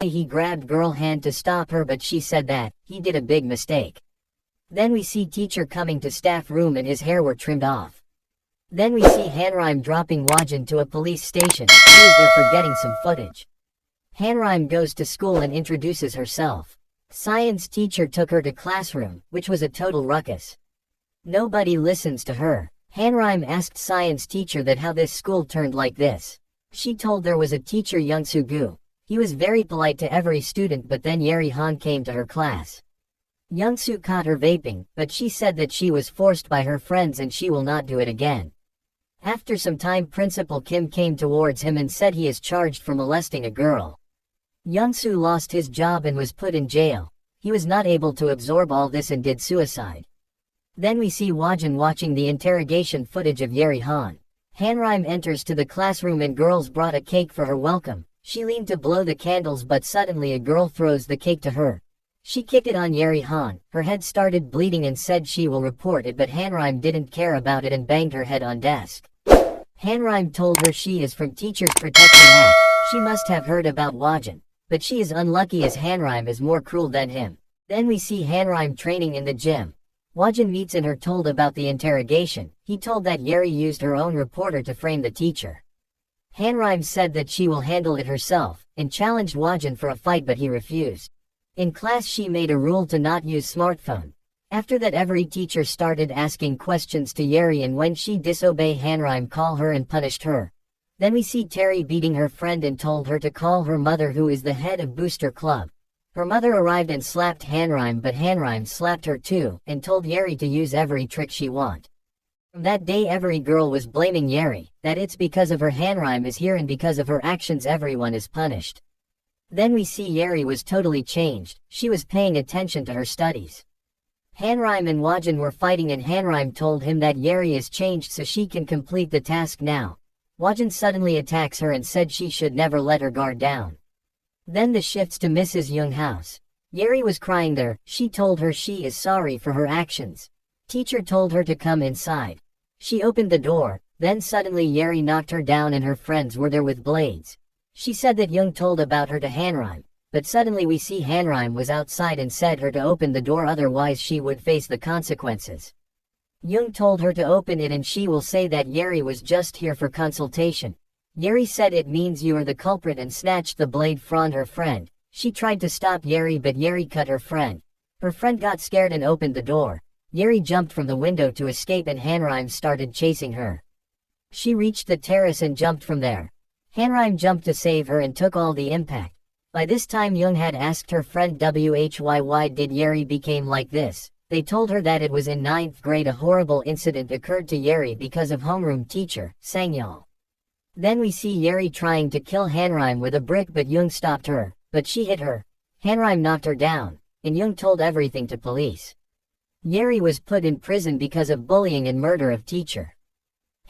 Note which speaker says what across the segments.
Speaker 1: He grabbed girl hand to stop her, but she said that he did a big mistake. Then we see teacher coming to staff room and his hair were trimmed off. Then we see Hanrim dropping Wajin to a police station. He is there for getting some footage. Hanrim goes to school and introduces herself. Science teacher took her to classroom, which was a total ruckus. Nobody listens to her. Hanrim asked science teacher that how this school turned like this. She told there was a teacher Young-soo-gu. He was very polite to every student, but then Yeri Han came to her class. Young-soo caught her vaping, but she said that she was forced by her friends and she will not do it again. After some time, Principal Kim came towards him and said he is charged for molesting a girl. Young-soo lost his job and was put in jail. He was not able to absorb all this and did suicide. Then we see Wajin watching the interrogation footage of Yeri Han. Hanrim enters to the classroom and girls brought a cake for her welcome. She leaned to blow the candles, but suddenly a girl throws the cake to her. She kicked it on Yeri Han. Her head started bleeding and said she will report it, but Hanrim didn't care about it and banged her head on desk. Hanrim told her she is from Teachers Protection Act. She must have heard about Wajin. But she is unlucky as Hanrim is more cruel than him. Then we see Hanrim training in the gym. Wajin meets and her told about the interrogation. He told that Yeri used her own reporter to frame the teacher. Hanrim said that she will handle it herself, and challenged Wajin for a fight, but he refused. In class she made a rule to not use smartphone. After that every teacher started asking questions to Yeri, and when she disobeyed Hanrim called her and punished her. Then we see Terry beating her friend and told her to call her mother, who is the head of Booster Club. Her mother arrived and slapped Hanrim, but Hanrim slapped her too, and told Yeri to use every trick she want. From that day every girl was blaming Yeri, that it's because of her Hanrim is here and because of her actions everyone is punished. Then we see Yeri was totally changed. She was paying attention to her studies. Hanrim and Wajin were fighting and Hanrim told him that Yeri is changed so she can complete the task now. Wajin suddenly attacks her and said she should never let her guard down. Then the shifts to Mrs. Young's house. Yeri was crying there. She told her she is sorry for her actions. Teacher told her to come inside. She opened the door, then suddenly Yeri knocked her down and her friends were there with blades. She said that Young told about her to Hanrim, but suddenly we see Hanrim was outside and said her to open the door, otherwise she would face the consequences. Young told her to open it and she will say that Yeri was just here for consultation. Yeri said it means you are the culprit and snatched the blade from her friend. She tried to stop Yeri, but Yeri cut her friend. Her friend got scared and opened the door. Yeri jumped from the window to escape and Hanrim started chasing her. She reached the terrace and jumped from there. Hanrim jumped to save her and took all the impact. By this time Young had asked her friend why did Yeri became like this. They told her that it was in 9th grade a horrible incident occurred to Yeri because of homeroom teacher, Sangyal. Then we see Yeri trying to kill Hanrim with a brick, but Young stopped her, but she hit her. Hanrim knocked her down, and Young told everything to police. Yeri was put in prison because of bullying and murder of teacher.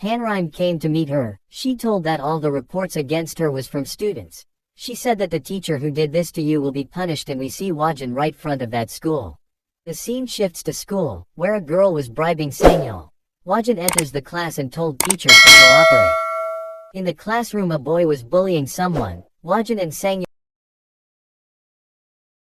Speaker 1: Hanrim came to meet her. She told that all the reports against her was from students. She said that the teacher who did this to you will be punished, and we see Wajin right front of that school. The scene shifts to school, where a girl was bribing Sangyal. Wajin enters the class and told teachers to cooperate. In the classroom a boy was bullying someone. Wajin and Sangyal